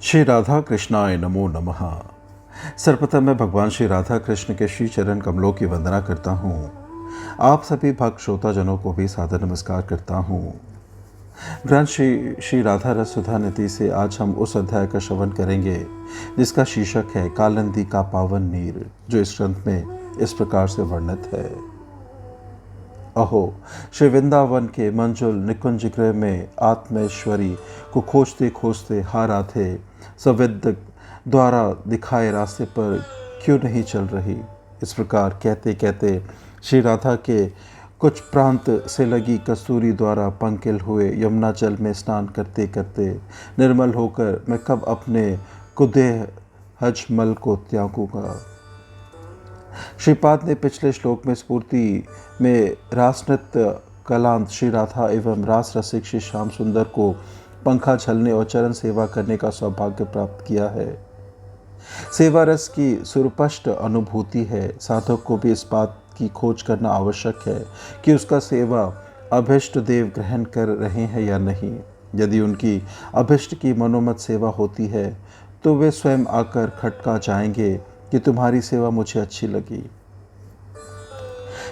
श्री राधा कृष्णाय नमो नमः। सर्वप्रथम मैं भगवान श्री राधा कृष्ण के श्री चरण कमलों की वंदना करता हूँ। आप सभी भक्त श्रोताजनों को भी सादर नमस्कार करता हूँ। ग्रंथ श्री राधा रस सुधा निधि से आज हम उस अध्याय का श्रवण करेंगे जिसका शीर्षक है कालिंदी का पावन नीर, जो इस ग्रंथ में इस प्रकार से वर्णित है। अहो, श्री वृंदावन के मंजुल निकुंज गृह में आत्मेश्वरी को खोजते खोजते हारा थे सविद द्वारा दिखाए रास्ते पर क्यों नहीं चल रही। इस प्रकार कहते कहते श्री राधा के कुछ प्रांत से लगी कस्तूरी द्वारा पंकिल हुए यमुना जल में स्नान करते करते निर्मल होकर मैं कब अपने कुदेह हजमल को त्यागूंगा। श्रीपाद ने पिछले श्लोक में स्फूर्ति में रास नृत्य कलांत श्री राधा एवं रास रसिक श्री श्याम सुंदर को पंखा झलने और चरण सेवा करने का सौभाग्य प्राप्त किया है। सेवा रस की सुस्पष्ट अनुभूति है। साधक को भी इस बात की खोज करना आवश्यक है कि उसका सेवा अभिष्ट देव ग्रहण कर रहे हैं या नहीं। यदि उनकी अभिष्ट की मनोमत सेवा होती है तो वे स्वयं आकर खटका जाएंगे कि तुम्हारी सेवा मुझे अच्छी लगी।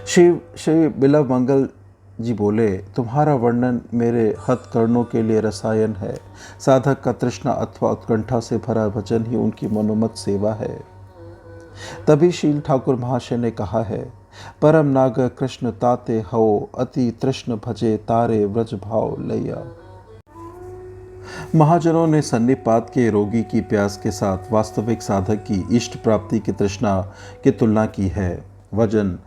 श्री बिलव मंगल जी बोले, तुम्हारा वर्णन मेरे हथकर्णों के लिए रसायन है। साधक का तृष्णा अथवा उत्कंठा से भरा भजन ही उनकी मनोमत सेवा है। तभी शील ठाकुर महाशय ने कहा है, परम नाग कृष्ण ताते हो अति तृष्ण भजे तारे व्रज भाव लैया। महाजनों ने सन्निपात के रोगी की प्यास के साथ वास्तविक साधक की इष्ट प्राप्ति की तृष्णा की तुलना की है। वजन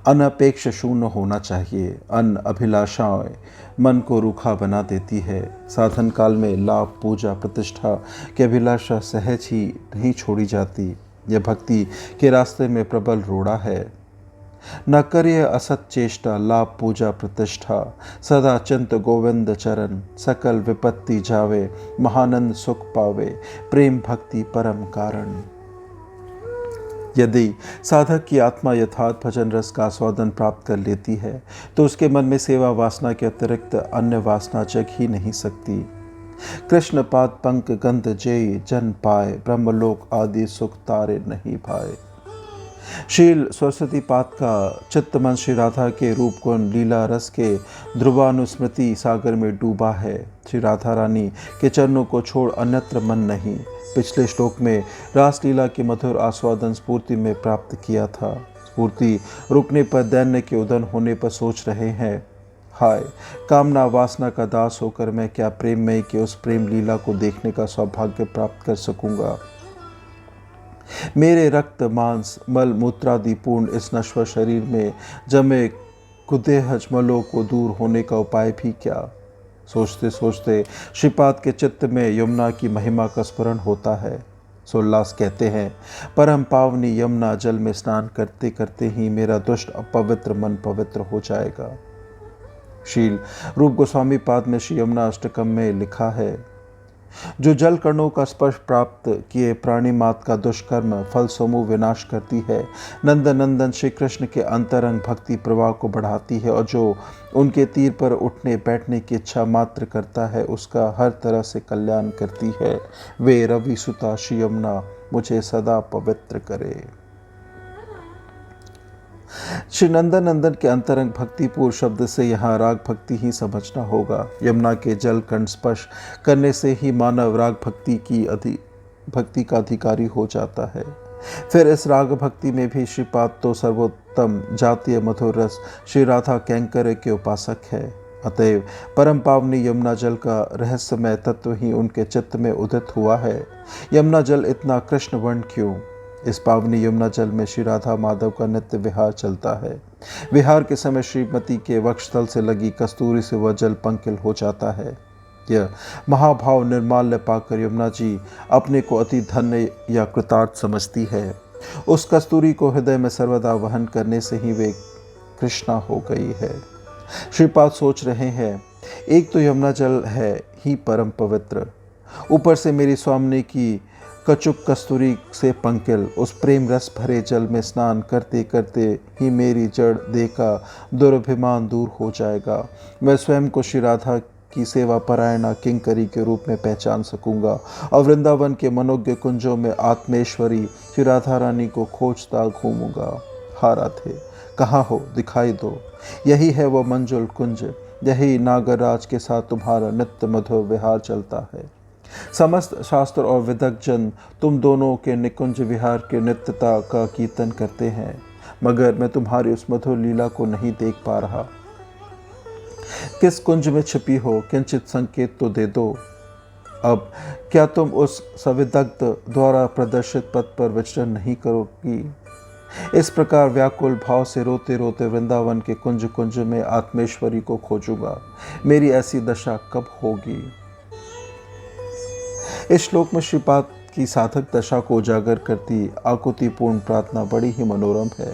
अनपेक्ष शून्य होना चाहिए। अन्य अभिलाषाएं मन को रूखा बना देती है। साधन काल में लाभ पूजा प्रतिष्ठा की अभिलाषा सहज ही नहीं छोड़ी जाती। यह भक्ति के रास्ते में प्रबल रोड़ा है। न करिय असत चेष्टा लाभ पूजा प्रतिष्ठा, सदा चिंत गोविंद चरण सकल विपत्ति जावे, महानंद सुख पावे प्रेम भक्ति परम कारण। यदि साधक की आत्मा यथार्थ भजन रस का आस्वादन प्राप्त कर लेती है तो उसके मन में सेवा वासना के अतिरिक्त अन्य वासना जग ही नहीं सकती। कृष्ण पाद पंक गंध जय जन पाए, ब्रह्मलोक आदि सुख तारे नहीं पाए। शील सरस्वती पाद का चित्त मन श्री राधा के रूप गुण लीला रस के ध्रुवानुस्मृति सागर में डूबा है। श्री राधा रानी के चरणों को छोड़ अन्यत्र मन नहीं। पिछले श्लोक में रासलीला के मधुर आस्वादन स्फूर्ति में प्राप्त किया था। स्फूर्ति रुकने पर दैन्य के उदन होने पर सोच रहे हैं, हाय कामना वासना का दास होकर मैं क्या प्रेम में के उस प्रेम लीला को देखने का सौभाग्य प्राप्त कर सकूंगा। मेरे रक्त मांस मल मूत्रादि पूर्ण इस नश्वर शरीर में जमे कुदेह हजमलों को दूर होने का उपाय भी क्या। सोचते सोचते श्रीपाद के चित्त में यमुना की महिमा का स्मरण होता है। सोल्लास कहते हैं, परम पावनी यमुना जल में स्नान करते करते ही मेरा दुष्ट अपवित्र मन पवित्र हो जाएगा। शील रूप गोस्वामी पाद में श्री यमुना अष्टकम में लिखा है, जो जल कणों का स्पर्श प्राप्त किए प्राणी मात का दुष्कर्म फल समूह विनाश करती है, नंद नंदन श्री कृष्ण के अंतरंग भक्ति प्रवाह को बढ़ाती है और जो उनके तीर पर उठने बैठने की इच्छा मात्र करता है उसका हर तरह से कल्याण करती है। वे रवि सुता श्री यमुना मुझे सदा पवित्र करे। श्री नंदन नंदन के अंतरंग भक्तिपूर्ण शब्द से यहाँ राग भक्ति ही समझना होगा। यमुना के जल कण स्पर्श करने से ही मानव राग भक्ति का अधिकारी हो जाता है। फिर इस राग भक्ति में भी श्रीपाद तो सर्वोत्तम जातीय मधुर रस श्री राधा कैंकर के उपासक है। अतएव परम पावनी यमुना जल का रहस्यमय तत्व ही उनके चित्त में उदित हुआ है। यमुना जल इतना कृष्ण वर्ण क्यों। इस पावनी यमुना जल में श्री राधा माधव का नित्य विहार चलता है। विहार के समय श्रीमती के वक्षस्थल से लगी कस्तूरी से वह जल पंकिल हो जाता है। यह महाभाव निर्माल्य पाकर यमुना जी अपने को अति धन्य या कृतार्थ समझती है। उस कस्तूरी को हृदय में सर्वदा वहन करने से ही वे कृष्णा हो गई है। श्रीपाद सोच रहे हैं, एक तो यमुना जल है ही परम पवित्र, ऊपर से मेरी स्वामिनी की कचुक कस्तूरी से पंकिल उस प्रेम रस भरे जल में स्नान करते करते ही मेरी जड़ देह का दुर्भिमान दूर हो जाएगा। मैं स्वयं को श्री राधा की सेवा परायणा किंकरी के रूप में पहचान सकूंगा और वृंदावन के मनोज्ञ कुंजों में आत्मेश्वरी श्री राधा रानी को खोजता घूमूंगा। हा राधे, कहाँ हो, दिखाई दो। यही है वो मंजुल कुंज, यही नागराज के साथ तुम्हारा नित्य मधुर विहार चलता है। समस्त शास्त्र और विदग्ध जन तुम दोनों के निकुंज विहार के नित्यता का कीर्तन करते हैं, मगर मैं तुम्हारी उस मधुर लीला को नहीं देख पा रहा। किस कुंज में छिपी हो, किंचित संकेत तो दे दो। अब क्या तुम उस सविदग्ध द्वारा प्रदर्शित पथ पर विचरण नहीं करोगी? इस प्रकार व्याकुल भाव से रोते रोते वृंदावन के कुंज कुंज में आत्मेश्वरी को खोजूंगा। मेरी ऐसी दशा कब होगी? इस श्लोक में श्रीपाद की साधक दशा को उजागर करती आकुतिपूर्ण प्रार्थना बड़ी ही मनोरम है।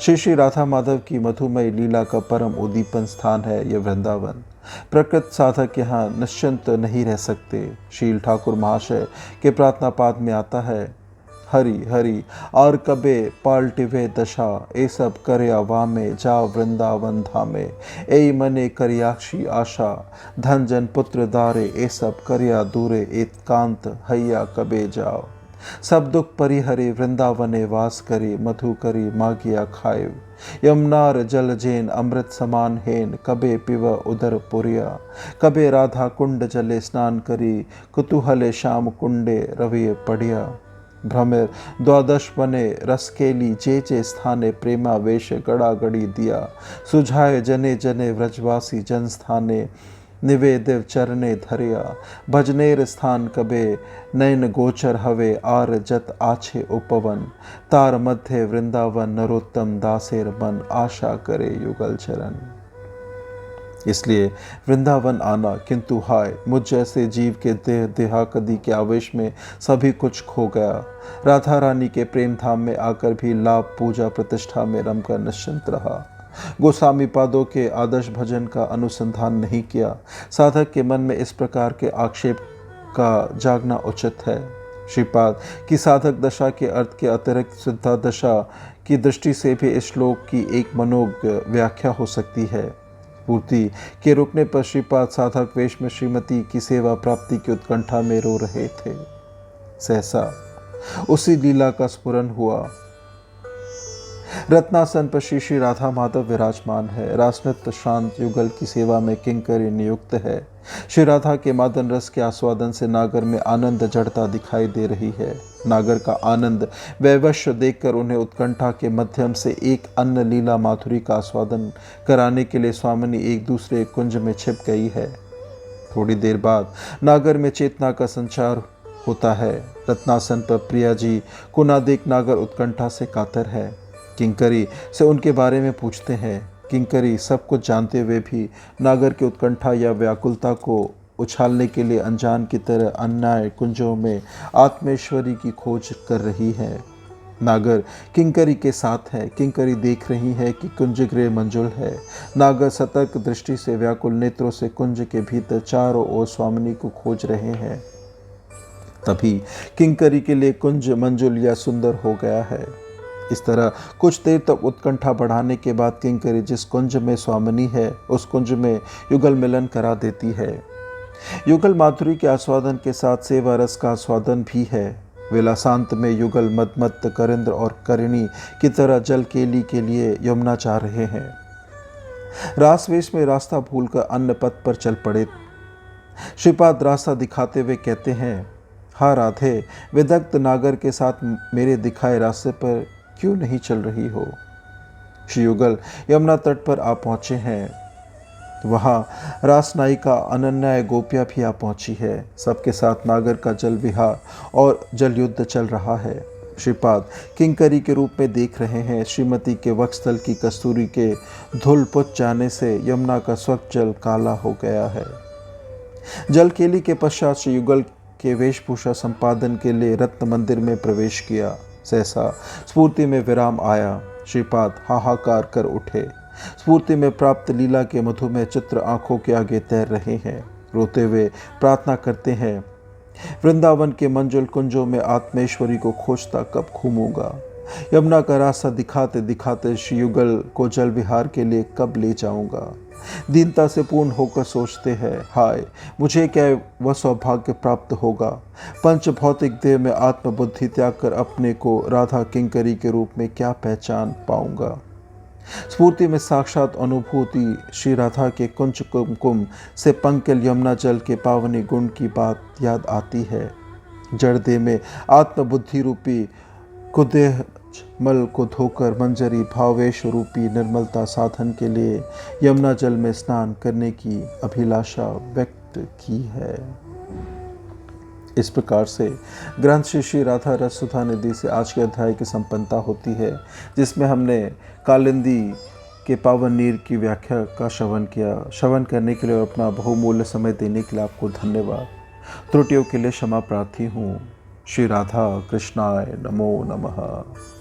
श्री श्री राधा माधव की मधुमय लीला का परम उद्दीपन स्थान है यह वृंदावन। प्रकृत साधक यहाँ निश्चिंत नहीं रह सकते। शील ठाकुर महाशय के प्रार्थना पाद में आता है, हरि हरि और कबे पाल्टिवे दशा, ए सब करया वामे, जाओ वृंदावन धामे, ए मने करियाक्षी आशा, धन जन पुत्र दारे, ए सब करया दूरे, एकांत हैया कबे जाओ। सब दुख परिहरे वृंदावने वास करे, मधु करी मागिया खाए, यमुनार जल जैन अमृत समान हेन, कबे पिव उदर पुरिया, कबे राधा कुंड जले स्नान करी, कुतूहले श्याम कुंडे रवि पढ़िया। भ्रमर द्वादश बने रसकेली, जे स्थाने प्रेमा वेश गड़ा गड़ी दिया, सुझाए जने जने व्रजवासी जन स्थाने, निवेदेव चरणे धरिया, भजनेर स्थान कबे नयन गोचर हवे, आर जत आछे उपवन, तार मध्य वृंदावन, नरोत्तम दासेर मन, आशा करे युगल चरण। इसलिए वृंदावन आना, किंतु हाय मुझ जैसे जीव के देह देहाकदी के आवेश में सभी कुछ खो गया। राधा रानी के प्रेम धाम में आकर भी लाभ पूजा प्रतिष्ठा में रमकर निश्चिंत रहा। गोस्वामी पादों के आदर्श भजन का अनुसंधान नहीं किया। साधक के मन में इस प्रकार के आक्षेप का जागना उचित है। श्रीपाद की साधक दशा के अर्थ के अतिरिक्त सिद्धा दशा की दृष्टि से भी इस श्लोक की एक मनोज्ञ व्याख्या हो सकती है। पूर्ति के रुकने पर श्रीपाद साधक वेश में श्रीमती की सेवा प्राप्ति की उत्कंठा में रो रहे थे। सहसा उसी लीला का स्फुरन हुआ। रत्नासन पर श्री श्री राधा माधव विराजमान है। रासनृत्य शांत युगल की सेवा में किंकरी नियुक्त है। श्री राधा के मादन रस के आस्वादन से नागर में आनंद जड़ता दिखाई दे रही है। नागर का आनंद वैवश्य देखकर उन्हें उत्कंठा के माध्यम से एक अन्य लीला माधुरी का आस्वादन कराने के लिए स्वामिनी एक दूसरे कुंज में छिप गई है। थोड़ी देर बाद नागर में चेतना का संचार होता है। रत्नासन पर प्रिया जी को ना देख नागर उत्कंठा से कातर है। किंकरी से उनके बारे में पूछते हैं। किंकरी सब कुछ जानते हुए भी नागर की उत्कंठा या व्याकुलता को उछालने के लिए अनजान की तरह अन्याय कुंजों में आत्मेश्वरी की खोज कर रही है। नागर किंकरी के साथ है। किंकरी देख रही है कि कुंज गृह मंजुल है। नागर सतर्क दृष्टि से व्याकुल नेत्रों से कुंज के भीतर चारों ओर स्वामिनी को खोज रहे हैं। तभी किंकरी के लिए कुंज मंजुल या सुंदर हो गया है। इस तरह कुछ देर तक उत्कंठा बढ़ाने के बाद किंकरी जिस कुंज में स्वामिनी है उस कुंज में युगल मिलन करा देती है। युगल माधुरी के आस्वादन के साथ सेवा रस का आस्वादन भी है। विलासांत में युगल मदमत्त करिंद्र और करिणी की तरह जल केली के लिए यमुना चाह रहे हैं। रासवेश में रास्ता भूलकर अन्य पथ पर चल पड़े। श्रीपाद रास्ता दिखाते हुए कहते हैं, हा राधे, विदग्ध नागर के साथ मेरे दिखाए रास्ते पर क्यों नहीं चल रही हो? श्री युगल यमुना तट पर आ पहुँचे हैं। वहाँ रासनायिका अनन्या गोपिया भी आ पहुँची है। सबके साथ नागर का जल विहार और जल युद्ध चल रहा है। श्रीपाद किंकरी के रूप में देख रहे हैं। श्रीमती के वक्षस्थल की कस्तूरी के धुल पुच जाने से यमुना का स्वच्छ जल काला हो गया है। जल केली के पश्चात श्री युगल के वेशभूषा संपादन के लिए रत्न मंदिर में प्रवेश किया। सहसा स्फूर्ति में विराम आया। श्रीपाद हाहाकार कर उठे। स्फूर्ति में प्राप्त लीला के मधुमय चित्र आंखों के आगे तैर रहे हैं। रोते हुए प्रार्थना करते हैं, वृंदावन के मंजुल कुंजों में आत्मेश्वरी को खोजता कब घूमूंगा। यमुना का रास्ता दिखाते दिखाते श्री युगल को जल विहार के लिए कब ले जाऊंगा। दीनता से पूर्ण होकर सोचते हैं, हाय मुझे क्या वह सौभाग्य प्राप्त होगा। पंच भौतिक देह में आत्मबुद्धि त्याग कर अपने को राधा किंकरी के रूप में क्या पहचान पाऊंगा। स्फूर्ति में साक्षात अनुभूति श्री राधा के कुंज कुमकुम से पंकल यमुना जल के पावनी गुण की बात याद आती है। जड़ देह में आत्मबुद्धि रूपी कुदेह मल को धोकर मंजरी भावेश रूपी निर्मलता साधन के लिए यमुना जल में स्नान करने की अभिलाषा व्यक्त की है। इस प्रकार से ग्रंथ श्री श्री राधा रस सुधा निधि से आज के अध्याय की संपन्नता होती है, जिसमें हमने कालिंदी के पावन नीर की व्याख्या का श्रवण किया। श्रवण करने के लिए और अपना बहुमूल्य समय देने के लिए आपको धन्यवाद। त्रुटियों के लिए क्षमा प्रार्थी हूँ। श्री राधा कृष्णाय नमो नमः।